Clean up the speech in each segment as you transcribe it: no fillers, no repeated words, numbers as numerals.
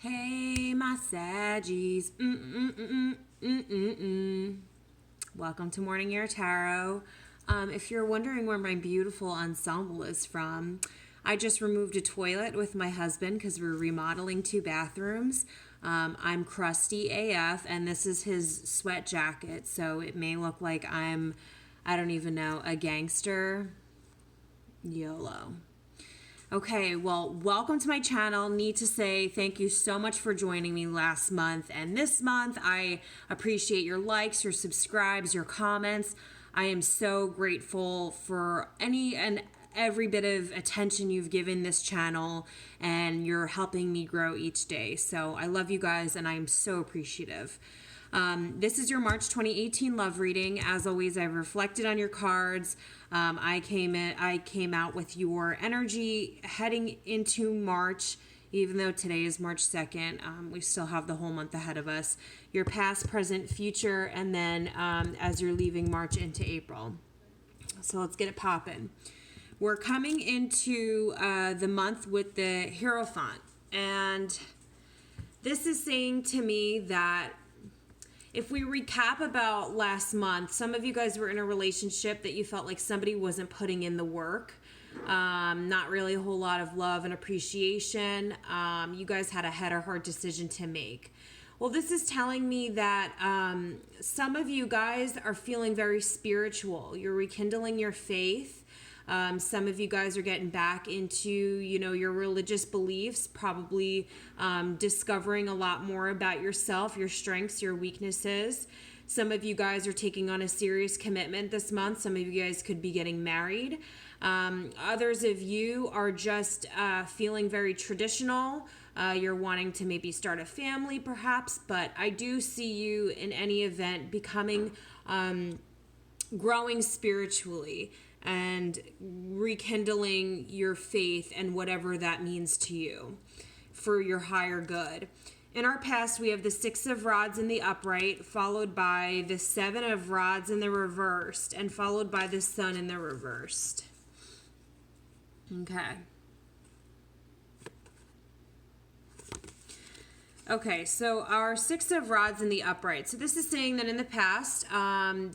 Hey, my Saggies. Welcome to Morning Air Tarot. If you're wondering where my beautiful ensemble is from, I just removed a toilet with my husband because we're remodeling 2 bathrooms. I'm crusty AF, and this is his sweat jacket, so it may look like I don't even know, a gangster. YOLO. Okay, well, welcome to my channel. Need to say thank you so much for joining me last month and this month. I appreciate your likes, your subscribes, your comments. I am so grateful for any and every bit of attention you've given this channel, and you're helping me grow each day. So I love you guys, and I'm so appreciative. This is your March 2018 love reading. As always, I've reflected on your cards. I came out with your energy heading into March, even though today is March 2nd. We still have the whole month ahead of us. Your past, present, future, and then as you're leaving March into April. So let's get it popping. We're coming into the month with the Hierophant, and this is saying to me that if we recap about last month, some of you guys were in a relationship that you felt like somebody wasn't putting in the work. Not really a whole lot of love and appreciation. You guys had a head or heart decision to make. Well, this is telling me that some of you guys are feeling very spiritual. You're rekindling your faith. Some of you guys are getting back into, your religious beliefs, probably discovering a lot more about yourself, your strengths, your weaknesses. Some of you guys are taking on a serious commitment this month. Some of you guys could be getting married. Others of you are just feeling very traditional. You're wanting to maybe start a family perhaps, but I do see you in any event becoming, growing spiritually and rekindling your faith and whatever that means to you for your higher good. In our past, we have the 6 of Rods in the upright, followed by the 7 of Rods in the reversed, and followed by the Sun in the reversed. Okay, so our 6 of Rods in the upright. So this is saying that in the past,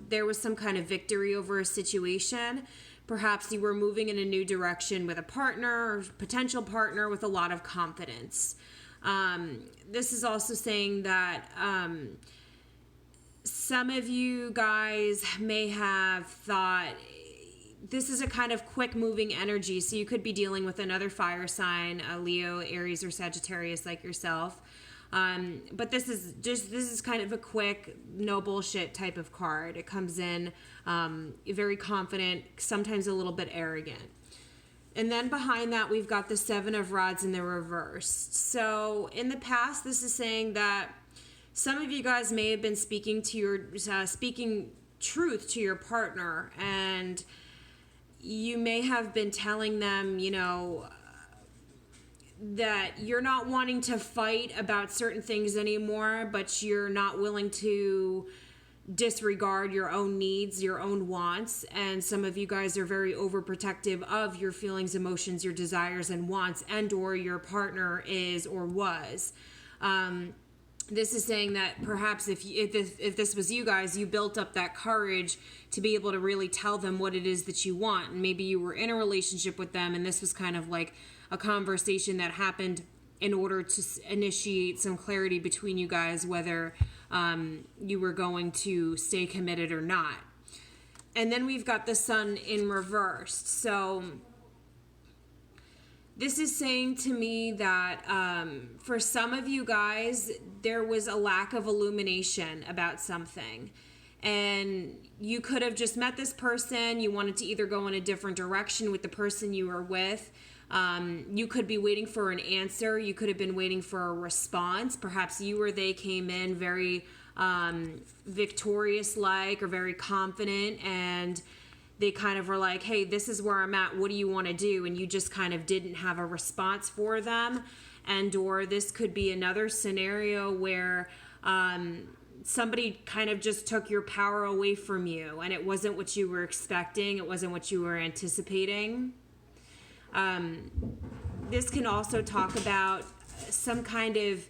there was some kind of victory over a situation. Perhaps you were moving in a new direction with a partner or potential partner with a lot of confidence. This is also saying that some of you guys may have thought this is a kind of quick moving energy. So you could be dealing with another fire sign, a Leo, Aries, or Sagittarius like yourself. But this is kind of a quick, no bullshit type of card. It comes in very confident, sometimes a little bit arrogant. And then behind that, we've got the 7 of Rods in the reversed. So in the past, this is saying that some of you guys may have been speaking truth to your partner, and you may have been telling them, that you're not wanting to fight about certain things anymore, but you're not willing to disregard your own needs, your own wants. And some of you guys are very overprotective of your feelings, emotions, your desires and wants, and or your partner is or was. This is saying that perhaps if this was you guys, you built up that courage to be able to really tell them what it is that you want. And maybe you were in a relationship with them, and this was kind of like a conversation that happened in order to initiate some clarity between you guys, whether you were going to stay committed or not. And then we've got the Sun in reversed. So this is saying to me that for some of you guys, there was a lack of illumination about something. And you could have just met this person. You wanted to either go in a different direction with the person you were with. You could be waiting for an answer. You could have been waiting for a response. Perhaps you or they came in very victorious-like or very confident, and they kind of were like, hey, this is where I'm at. What do you want to do? And you just kind of didn't have a response for them. And or this could be another scenario where somebody kind of just took your power away from you, and it wasn't what you were expecting. It wasn't what you were anticipating. This can also talk about some kind of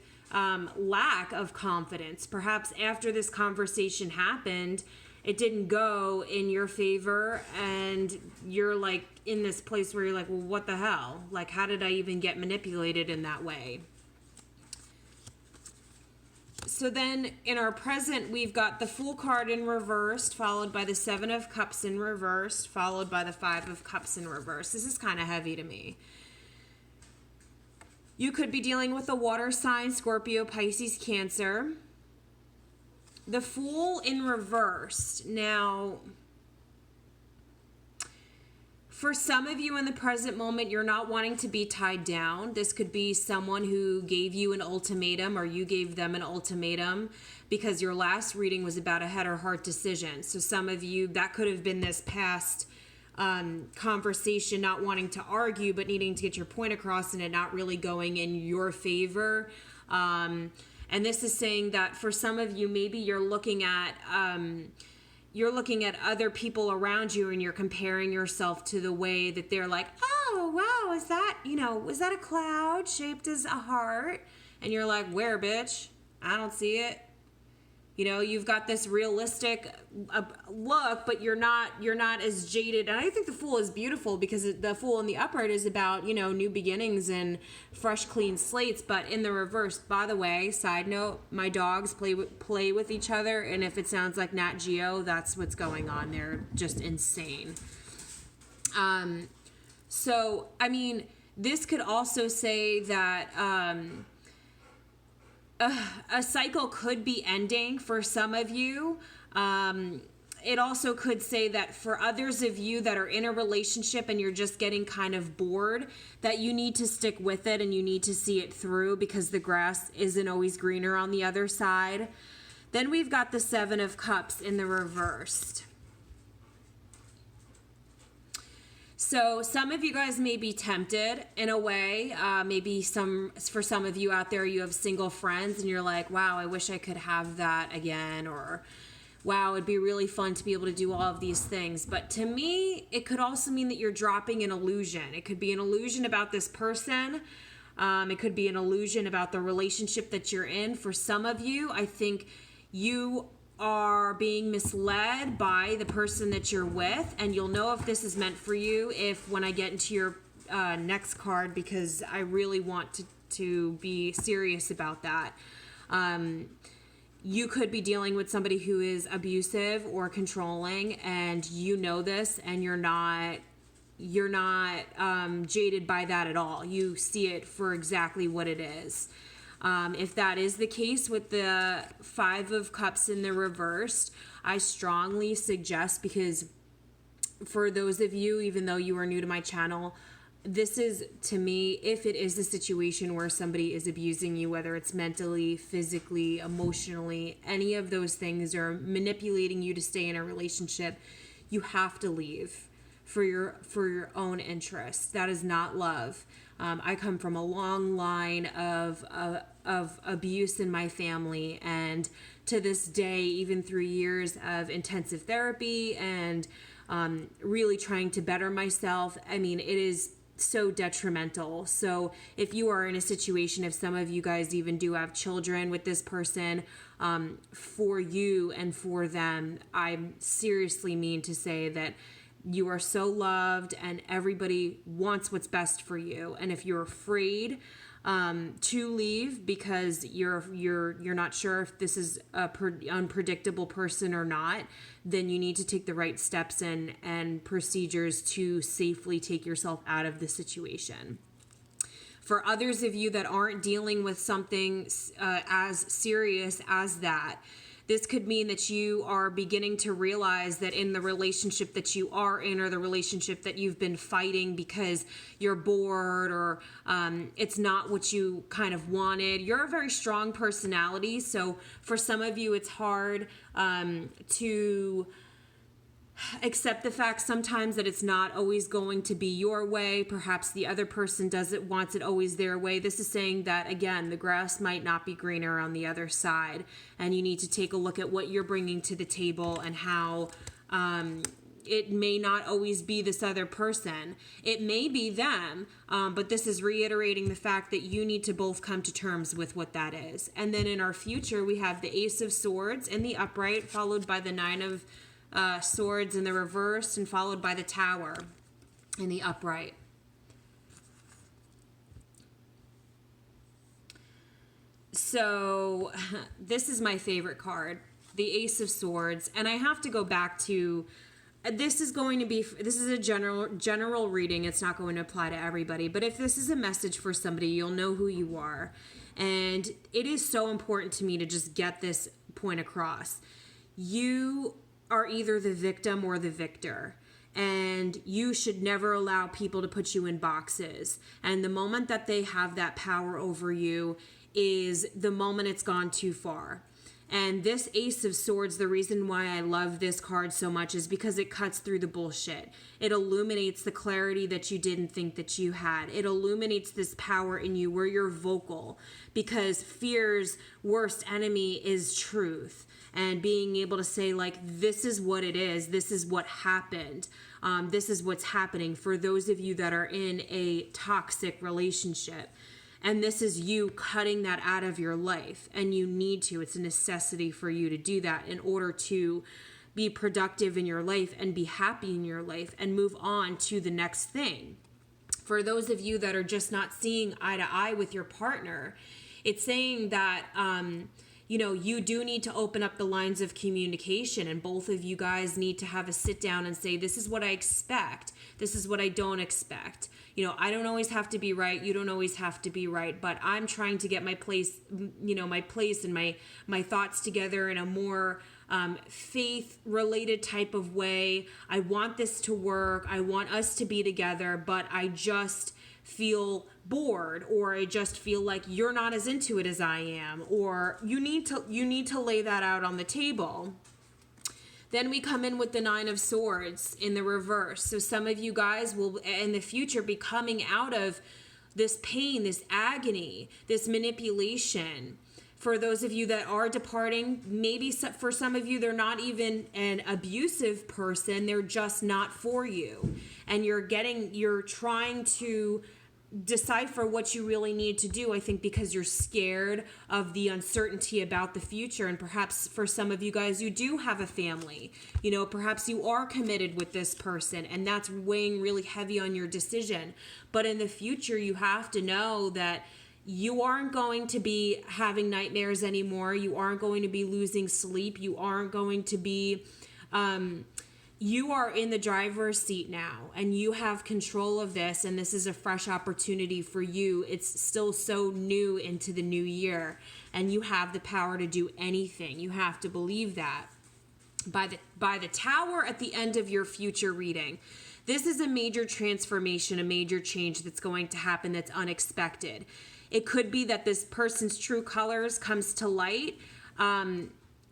lack of confidence. Perhaps after this conversation happened, it didn't go in your favor, and you're like in this place where you're like, well, what the hell? Like, how did I even get manipulated in that way? So then in our present, we've got the Fool card in reversed, followed by the Seven of Cups in reversed, followed by the Five of Cups in reverse. This is kind of heavy to me. You could be dealing with a water sign, Scorpio, Pisces, Cancer. The Fool in reversed. Now, for some of you in the present moment, you're not wanting to be tied down. This could be someone who gave you an ultimatum, or you gave them an ultimatum, because your last reading was about a head or heart decision. So some of you, that could have been this past conversation, not wanting to argue, but needing to get your point across and it not really going in your favor. And this is saying that for some of you, maybe you're looking at other people around you and you're comparing yourself to the way that they're like, oh, wow, is that, was that a cloud shaped as a heart? And you're like, where, bitch? I don't see it. You've got this realistic look, but you're not as jaded. And I think the Fool is beautiful because the Fool in the upright is about, new beginnings and fresh, clean slates. But in the reverse, by the way, side note, my dogs play with each other. And if it sounds like Nat Geo, that's what's going on. They're just insane. So, I mean, this could also say that, a cycle could be ending for some of you. It also could say that for others of you that are in a relationship and you're just getting kind of bored, that you need to stick with it and you need to see it through, because the grass isn't always greener on the other side. Then we've got the Seven of Cups in the reversed. So some of you guys may be tempted in a way. Maybe for some of you out there, you have single friends and you're like, wow, I wish I could have that again. Or, wow, it'd be really fun to be able to do all of these things. But to me, it could also mean that you're dropping an illusion. It could be an illusion about this person. It could be an illusion about the relationship that you're in. For some of you, I think you are being misled by the person that you're with, and you'll know if this is meant for you when I get into your next card, because I really want to be serious about that. You could be dealing with somebody who is abusive or controlling, and you know this, and you're not jaded by that at all. You see it for exactly what it is. If that is the case with the Five of Cups in the reversed, I strongly suggest, because for those of you, even though you are new to my channel, this is, to me, if it is a situation where somebody is abusing you, whether it's mentally, physically, emotionally, any of those things, or manipulating you to stay in a relationship, you have to leave for your own interests. That is not love. I come from a long line of abuse in my family, and to this day, even through years of intensive therapy and really trying to better myself, I mean, it is so detrimental. So if you are in a situation, if some of you guys even do have children with this person, for you and for them, I seriously mean to say that you are so loved and everybody wants what's best for you. And if you're afraid to leave because you're not sure if this is a unpredictable person or not, then you need to take the right steps and procedures to safely take yourself out of the situation. For others of you that aren't dealing with something as serious as that, this could mean that you are beginning to realize that in the relationship that you are in, or the relationship that you've been fighting because you're bored, or it's not what you kind of wanted. You're a very strong personality, so for some of you it's hard to accept the fact sometimes that it's not always going to be your way. Perhaps the other person wants it always their way. This is saying that, again, the grass might not be greener on the other side, and you need to take a look at what you're bringing to the table and how it may not always be this other person. It may be them, but this is reiterating the fact that you need to both come to terms with what that is. And then in our future, we have the Ace of Swords in the upright, followed by the Nine of Swords in the reverse, and followed by the Tower in the upright. So this is my favorite card, the Ace of Swords. And I have to go back to, this is a general reading. It's not going to apply to everybody. But if this is a message for somebody, you'll know who you are. And it is so important to me to just get this point across. You are either the victim or the victor. And you should never allow people to put you in boxes. And the moment that they have that power over you is the moment it's gone too far. And this Ace of Swords, the reason why I love this card so much is because it cuts through the bullshit. It illuminates the clarity that you didn't think that you had. It illuminates this power in you where you're vocal, because fear's worst enemy is truth. And being able to say, like, this is what it is. This is what happened. This is what's happening for those of you that are in a toxic relationship. And this is you cutting that out of your life. And you need to. It's a necessity for you to do that in order to be productive in your life and be happy in your life and move on to the next thing. For those of you that are just not seeing eye to eye with your partner, it's saying that, you do need to open up the lines of communication, and both of you guys need to have a sit down and say, this is what I expect. This is what I don't expect. I don't always have to be right. You don't always have to be right, but I'm trying to get my place and my thoughts together in a more faith related type of way. I want this to work. I want us to be together, but I just feel bored, or I just feel like you're not as into it as I am, or you need to lay that out on the table. Then we come in with the Nine of Swords in the reverse. So some of you guys will in the future be coming out of this pain, this agony, this manipulation. For those of you that are departing, maybe for some of you, they're not even an abusive person. They're just not for you. And you're trying to decipher what you really need to do, I think, because you're scared of the uncertainty about the future. And perhaps for some of you guys, you do have a family. Perhaps you are committed with this person, and that's weighing really heavy on your decision. But in the future, you have to know that you aren't going to be having nightmares anymore. You aren't going to be losing sleep. You aren't going to be... you are in the driver's seat now, and you have control of this, and this is a fresh opportunity for you. It's still so new into the new year, and you have the power to do anything. You have to believe that. By the Tower at the end of your future reading, this is a major transformation, a major change that's going to happen that's unexpected. It could be that this person's true colors comes to light,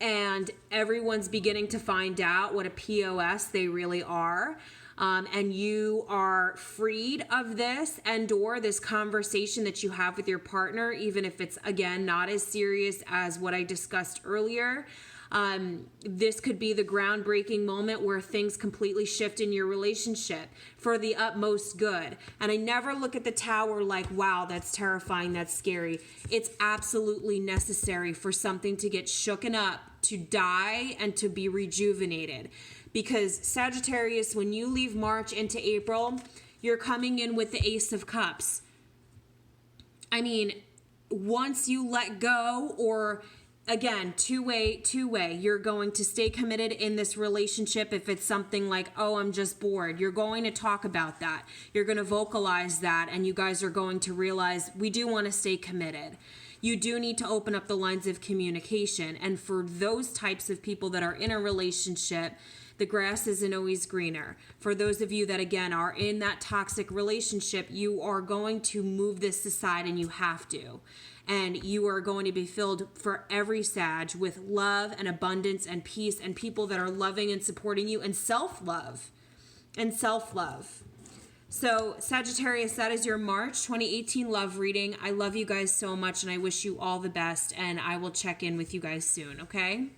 and everyone's beginning to find out what a POS they really are. And you are freed of this and/or this conversation that you have with your partner, even if it's, again, not as serious as what I discussed earlier. This could be the groundbreaking moment where things completely shift in your relationship for the utmost good. And I never look at the Tower like, wow, that's terrifying, that's scary. It's absolutely necessary for something to get shooken up, to die, and to be rejuvenated. Because Sagittarius, when you leave March into April, you're coming in with the Ace of Cups. I mean, once you let go, or again, two-way, you're going to stay committed in this relationship. If it's something like, oh, I'm just bored, you're going to talk about that. You're going to vocalize that, and you guys are going to realize we do want to stay committed. You do need to open up the lines of communication. And for those types of people that are in a relationship, the grass isn't always greener. For those of you that, again, are in that toxic relationship, you are going to move this aside, and you have to. And you are going to be filled for every Sag with love and abundance and peace and people that are loving and supporting you, and self-love. So Sagittarius, that is your March 2018 love reading. I love you guys so much, and I wish you all the best, and I will check in with you guys soon, okay?